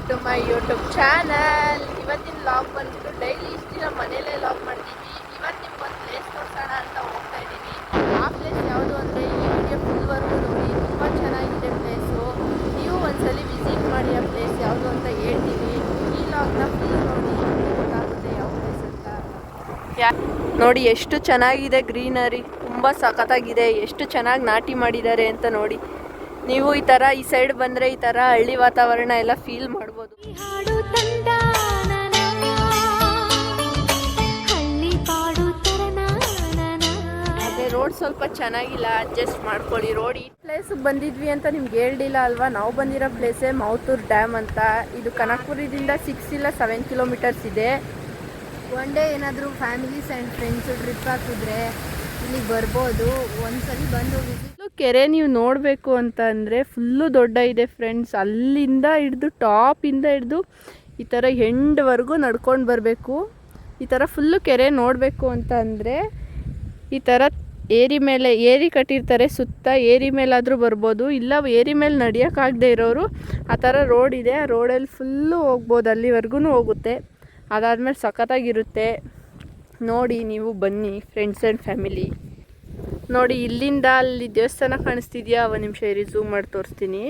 To my YouTube channel. ಇವತ್ತಿನ vlog ಬಂದ್ಬಿಟ್ಟು daily ಇಷ್ಟು ದಿನ ಮನೇಲೇ ಲಾಗ್ ಮಾಡ್ತಿದ್ವಿ. ಇವತ್ತು ನಿಮ್ಗೊಂದು ಪ್ಲೇಸ್ ತೋರಿಸೋಣ ಅಂತ ಹೋಗ್ತಾ ಇದ್ದೀವಿ. ಆ ಪ್ಲೇಸ್ ಯಾವುದು ಅಂದರೆ ಈ ವಿಡಿಯೋ ಫುಲ್ವರೆಗೂ ನೋಡಿ, ತುಂಬ ಚೆನ್ನಾಗಿದೆ ಪ್ಲೇಸು. ನೀವು ಒಂದ್ಸಲಿ ವಿಸಿಟ್ ಮಾಡಿ ಆ ಪ್ಲೇಸ್ ಯಾವುದು ಅಂತ ಹೇಳ್ತೀವಿ. ಈ ಲಾಗ್ನ ಫುಲ್ ನೋಡಿ ಗೊತ್ತಾಗುತ್ತೆ ಯಾವ ಪ್ಲೇಸ್ ಅಂತ. ನೋಡಿ ಎಷ್ಟು ಚೆನ್ನಾಗಿದೆ, ಗ್ರೀನರಿ ತುಂಬ ಸಖತ್ತಾಗಿದೆ. ಎಷ್ಟು ಚೆನ್ನಾಗಿ ನಾಟಿ ಮಾಡಿದ್ದಾರೆ ಅಂತ ನೋಡಿ. ನೀವು ಈ ಥರ ಈ ಸೈಡ್ ಬಂದರೆ ಈ ಥರ ಹಳ್ಳಿ ವಾತಾವರಣ ಎಲ್ಲ ಫೀಲ್ ಮಾಡ್ಬೋದು. ಅದೇ ರೋಡ್ ಸ್ವಲ್ಪ ಚೆನ್ನಾಗಿಲ್ಲ, ಅಡ್ಜಸ್ಟ್ ಮಾಡ್ಕೊಳ್ಳಿ. ರೋಡ್ ಈ ಪ್ಲೇಸಿಗೆ ಬಂದಿದ್ವಿ ಅಂತ ನಿಮ್ಗೆ ಹೇಳಿಲ್ಲ ಅಲ್ವಾ. ನಾವು ಬಂದಿರೋ ಪ್ಲೇಸೇ ಮೌತೂರು ಡ್ಯಾಮ್ ಅಂತ. ಇದು ಕನಕಪುರದಿಂದ 6 ಇಲ್ಲ 7 ಕಿಲೋಮೀಟರ್ಸ್ ಇದೆ. ಒನ್ ಡೇ ಏನಾದರೂ ಫ್ಯಾಮಿಲೀಸ್ ಆ್ಯಂಡ್ ಫ್ರೆಂಡ್ಸು ಟ್ರಿಪ್ ಹಾಕಿದ್ರೆ ಇಲ್ಲಿಗೆ ಬರ್ಬೋದು. ಒಂದ್ಸಲಿ ಬಂದು ಕೆರೆ ನೀವು ನೋಡಬೇಕು ಅಂತ ಅಂದರೆ ಫುಲ್ಲು ದೊಡ್ಡ ಇದೆ ಫ್ರೆಂಡ್ಸ್. ಅಲ್ಲಿಂದ ಹಿಡ್ದು ಟಾಪಿಂದ ಹಿಡ್ದು ಈ ಥರ ಎಂಡ್ವರೆಗೂ ನಡ್ಕೊಂಡು ಬರಬೇಕು. ಈ ಥರ ಫುಲ್ಲು ಕೆರೆ ನೋಡಬೇಕು ಅಂತ ಅಂದರೆ ಈ ಥರ ಏರಿ ಕಟ್ಟಿರ್ತಾರೆ ಸುತ್ತ. ಏರಿ ಮೇಲಾದರೂ ಬರ್ಬೋದು, ಇಲ್ಲ ಏರಿ ಮೇಲೆ ನಡೆಯೋಕ್ಕಾಗದೇ ಇರೋರು ಆ ಥರ ರೋಡ್ ಇದೆ. ಆ ರೋಡಲ್ಲಿ ಫುಲ್ಲು ಹೋಗ್ಬೋದು, ಅಲ್ಲಿವರೆಗೂ ಹೋಗುತ್ತೆ. ಅದಾದಮೇಲೆ ಸಖತ್ತಾಗಿರುತ್ತೆ. ನೋಡಿ ನೀವು ಬನ್ನಿ ಫ್ರೆಂಡ್ಸ್ ಆ್ಯಂಡ್ ಫ್ಯಾಮಿಲಿ. ನೋಡಿ ಇಲ್ಲಿಂದ ಅಲ್ಲಿ ದೇವಸ್ಥಾನ ಕಾಣಿಸ್ತಿದ್ಯಾ, ಒಂದು ನಿಮಿಷ ಇರಿ ಝೂಮ್ ಮಾಡಿ ತೋರಿಸ್ತೀನಿ.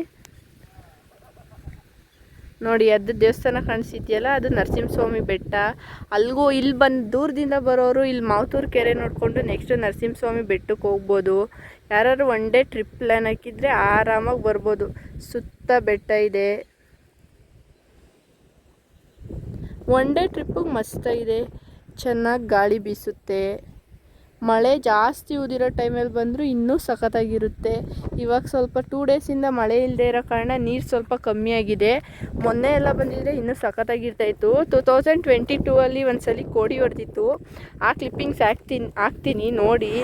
ನೋಡಿ ಅದು ದೇವಸ್ಥಾನ ಕಾಣಿಸ್ತಿದೆಯಲ್ಲ, ಅದು ನರಸಿಂಹಸ್ವಾಮಿ ಬೆಟ್ಟ. ಅಲ್ಲಿಗೂ ಇಲ್ಲಿ ಬಂದು ದೂರದಿಂದ ಬರೋರು ಇಲ್ಲಿ ಮಾವತೂರು ಕೆರೆ ನೋಡಿಕೊಂಡು ನೆಕ್ಸ್ಟ್ ನರಸಿಂಹಸ್ವಾಮಿ ಬೆಟ್ಟಕ್ಕೆ ಹೋಗ್ಬೋದು. ಯಾರು ಒನ್ ಡೇ ಟ್ರಿಪ್ ಪ್ಲ್ಯಾನ್ ಹಾಕಿದರೆ ಆರಾಮಾಗಿ ಬರ್ಬೋದು. ಸುತ್ತ ಬೆಟ್ಟ ಇದೆ. ಒನ್ ಡೇ ಟ್ರಿಪ್ಪಿಗೆ ಮಸ್ತಾಗಿದೆ, ಚೆನ್ನಾಗಿ ಗಾಳಿ ಬೀಸುತ್ತೆ. ಮಳೆ ಜಾಸ್ತಿ ಉದಿರೋ ಟೈಮಲ್ಲಿ ಬಂದರೂ ಇನ್ನೂ ಸಖತ್ತಾಗಿರುತ್ತೆ. ಇವಾಗ ಸ್ವಲ್ಪ 2 ಡೇಸಿಂದ ಮಳೆ ಇಲ್ಲದೆ ಇರೋ ಕಾರಣ ನೀರು ಸ್ವಲ್ಪ ಕಮ್ಮಿಯಾಗಿದೆ. ಮೊನ್ನೆ ಎಲ್ಲ ಬಂದಿದ್ದರೆ ಇನ್ನೂ ಸಖತ್ತಾಗಿರ್ತಾಯಿತ್ತು. 2022ಅಲ್ಲಿ ಒಂದ್ಸಲಿ ಕೋಡಿ ಹೊಡೆದಿತ್ತು. ಆ ಕ್ಲಿಪ್ಪಿಂಗ್ಸ್ ಹಾಕ್ತೀನಿ ನೋಡಿ.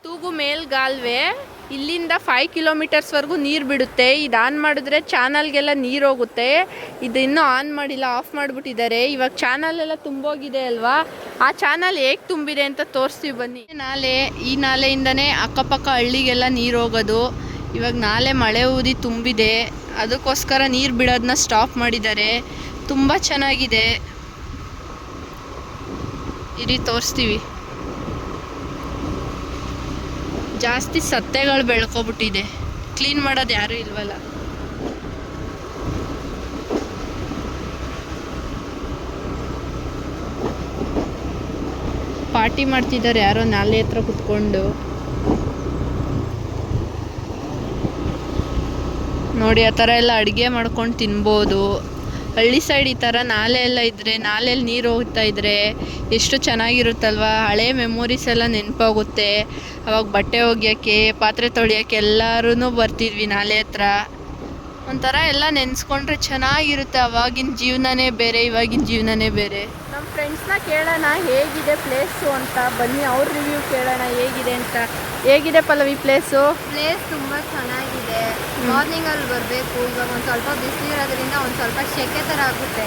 ತೂಗು ಮೇಲ್ಗಾಲ್ವೆ ಇಲ್ಲಿಂದ 5 ಕಿಲೋಮೀಟರ್ಸ್ವರೆಗೂ ನೀರು ಬಿಡುತ್ತೆ. ಇದು ಆನ್ ಮಾಡಿದ್ರೆ ಚಾನಲ್ಗೆಲ್ಲ ನೀರು ಹೋಗುತ್ತೆ. ಇದು ಇನ್ನೂ ಆನ್ ಮಾಡಿಲ್ಲ, ಆಫ್ ಮಾಡಿಬಿಟ್ಟಿದ್ದಾರೆ. ಇವಾಗ ಚಾನಲೆಲ್ಲ ತುಂಬೋಗಿದೆ ಅಲ್ವಾ, ಆ ಚಾನಲ್ ಹೇಗೆ ತುಂಬಿದೆ ಅಂತ ತೋರಿಸ್ತೀವಿ ಬನ್ನಿ. ಈ ನಾಲೆಯಿಂದನೇ ಅಕ್ಕಪಕ್ಕ ಹಳ್ಳಿಗೆಲ್ಲ ನೀರು ಹೋಗೋದು. ಇವಾಗ ನಾಲೆ ಮಳೆ ಊದಿ ತುಂಬಿದೆ, ಅದಕ್ಕೋಸ್ಕರ ನೀರು ಬಿಡೋದನ್ನ ಸ್ಟಾಪ್ ಮಾಡಿದ್ದಾರೆ. ತುಂಬ ಚೆನ್ನಾಗಿದೆ, ಇರಿ ತೋರಿಸ್ತೀವಿ. ಜಾಸ್ತಿ ಸತ್ತೆಗಳು ಬೆಳ್ಕೊಬಿಟ್ಟಿದೆ, ಕ್ಲೀನ್ ಮಾಡೋದು ಯಾರೂ ಇಲ್ವಲ್ಲ. ಪಾರ್ಟಿ ಮಾಡ್ತಿದ್ದಾರೆ ಯಾರೋ ನಾಲೆ ಹತ್ರ ಕುತ್ಕೊಂಡು. ನೋಡಿ ಆ ಥರ ಎಲ್ಲ ಅಡುಗೆ ಮಾಡ್ಕೊಂಡು ತಿನ್ಬೋದು. ಹಳ್ಳಿ ಸೈಡ್ ಈ ಥರ ನಾಲೆ ಎಲ್ಲ ಇದ್ದರೆ, ನಾಲೆಯಲ್ಲಿ ನೀರು ಹೋಗ್ತಾ ಇದ್ದರೆ ಎಷ್ಟು ಚೆನ್ನಾಗಿರುತ್ತಲ್ವ. ಹಳೆ ಮೆಮೊರೀಸ್ ಎಲ್ಲ ನೆನಪಾಗುತ್ತೆ. ಅವಾಗ ಬಟ್ಟೆ ಒಗೆಯೋಕ್ಕೆ, ಪಾತ್ರೆ ತೊಳೆಯೋಕ್ಕೆ ಎಲ್ಲರೂ ಬರ್ತಿದ್ವಿ ನಾಲೆ ಹತ್ರ. ಒಂಥರ ಎಲ್ಲ ನೆನೆಸ್ಕೊಂಡ್ರೆ ಚೆನ್ನಾಗಿರುತ್ತೆ. ಅವಾಗಿನ ಜೀವನನೇ ಬೇರೆ, ಇವಾಗಿನ ಜೀವನನೇ ಬೇರೆ. ನಮ್ಮ ಫ್ರೆಂಡ್ಸ್ನ ಕೇಳೋಣ ಹೇಗಿದೆ ಪ್ಲೇಸು ಅಂತ. ಬನ್ನಿ ಅವ್ರ ರಿವ್ಯೂ ಕೇಳೋಣ ಹೇಗಿದೆ ಅಂತ. ಹೇಗಿದೆ ಪಲ್ಲವಿ ಪ್ಲೇಸು? ಪ್ಲೇಸ್ ತುಂಬ ಚೆನ್ನಾಗಿದೆ. ಮಾರ್ನಿಂಗಲ್ಲಿ ಬರಬೇಕು. ಇವಾಗ ಒಂದು ಸ್ವಲ್ಪ ಬಿಸಿಲಿರೋದ್ರಿಂದ ಒಂದು ಸ್ವಲ್ಪ ಸೆಕೆ ಥರ ಆಗುತ್ತೆ,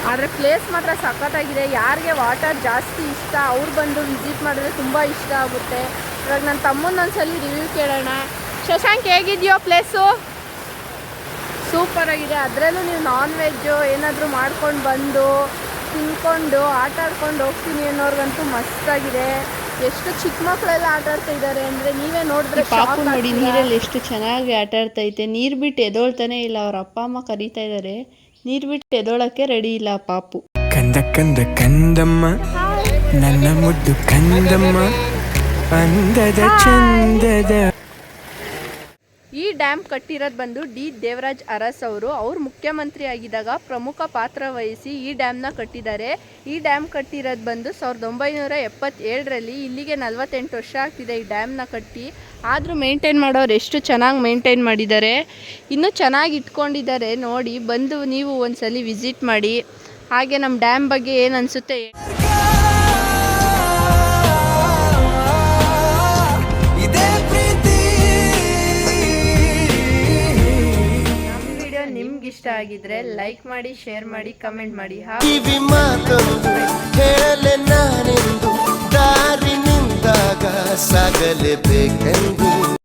ಆದರೆ ಪ್ಲೇಸ್ ಮಾತ್ರ ಸಖತ್ತಾಗಿದೆ. ಯಾರಿಗೆ ವಾಟರ್ ಜಾಸ್ತಿ ಇಷ್ಟ ಅವ್ರು ಬಂದು ವಿಸಿಟ್ ಮಾಡಿದ್ರೆ ತುಂಬ ಇಷ್ಟ ಆಗುತ್ತೆ. ಇವಾಗ ನನ್ನ ತಮ್ಮನೊಂದ್ಸಲಿ ರಿವ್ಯೂ ಕೇಳೋಣ. ಶಶಾಂಕ್ ಹೇಗಿದೆಯೋ ಪ್ಲೇಸು? ಸೂಪರಾಗಿದೆ. ಅದರಲ್ಲೂ ನೀವು ನಾನ್ ವೆಜ್ಜು ಏನಾದರೂ ಮಾಡ್ಕೊಂಡು ಬಂದು ತಿನ್ಕೊಂಡು ಆಟ ಆಡ್ಕೊಂಡು ಹೋಗ್ತೀನಿ ಅನ್ನೋರ್ಗಂತೂ ಮಸ್ತಾಗಿದೆ. ಎಷ್ಟು ಚಿಕ್ಕ ಮಕ್ಕಳೆಲ್ಲ ಆಟ ಆಡ್ತಾ ಇದ್ದಾರೆ ಅಂದರೆ ನೀವೇ ನೋಡಿದ್ರೆ ಪಾಪು ನೋಡಿ ನೀರಲ್ಲಿ ಎಷ್ಟು ಚೆನ್ನಾಗಿ ಆಟ ಆಡ್ತೈತೆ. ನೀರು ಬಿಟ್ಟು ಎದೋಳ್ತಾನೆ ಇಲ್ಲ. ಅವ್ರ ಅಪ್ಪ ಅಮ್ಮ ಕರೀತಾ ಇದ್ದಾರೆ, ನೀರು ಬಿಟ್ಟು ಎದೋಳಕ್ಕೆ ರೆಡಿ ಇಲ್ಲ ಪಾಪು. ಕಂದ ಕಂದ ಕಂದಮ್ಮ ನನ್ನ ಮುದ್ದು ಕಂದಮ್ಮ ಅಂದದ ಚಂದದ. ಈ ಡ್ಯಾಮ್ ಕಟ್ಟಿರೋದು ಬಂದು ಡಿ ದೇವರಾಜ್ ಅರಸ್ ಅವರು ಮುಖ್ಯಮಂತ್ರಿ ಆಗಿದ್ದಾಗ ಪ್ರಮುಖ ಪಾತ್ರ ವಹಿಸಿ ಈ ಡ್ಯಾಮ್ನ ಕಟ್ಟಿದ್ದಾರೆ. ಈ ಡ್ಯಾಮ್ ಕಟ್ಟಿರೋದು ಬಂದು 1977ರಲ್ಲಿ. ಇಲ್ಲಿಗೆ 48 ವರ್ಷ ಆಗ್ತಿದೆ ಈ ಡ್ಯಾಮ್ನ ಕಟ್ಟಿ. ಆದರೂ ಮೇಂಟೈನ್ ಮಾಡೋರು ಎಷ್ಟು ಚೆನ್ನಾಗಿ ಮೇಂಟೈನ್ ಮಾಡಿದ್ದಾರೆ, ಇನ್ನೂ ಚೆನ್ನಾಗಿ ಇಟ್ಕೊಂಡಿದ್ದಾರೆ. ನೋಡಿ ಬಂದು ನೀವು ಒಂದ್ಸಲಿ ವಿಸಿಟ್ ಮಾಡಿ. ಹಾಗೆ ನಮ್ಮ ಡ್ಯಾಮ್ ಬಗ್ಗೆ ಏನು ಅನಿಸುತ್ತೆ ಇಷ್ಟ ಆಗಿದ್ರೆ ಲೈಕ್ ಮಾಡಿ, ಶೇರ್ ಮಾಡಿ, ಕಮೆಂಟ್ ಮಾಡಿ. ಕಿವಿ ಮಾತೊಂದು ಹೇಳಲೆ ನಾನೆಂದು ದಾರಿ ನಿಂತಾಗ ಸಾಗಲೇಬೇಕೆಂದು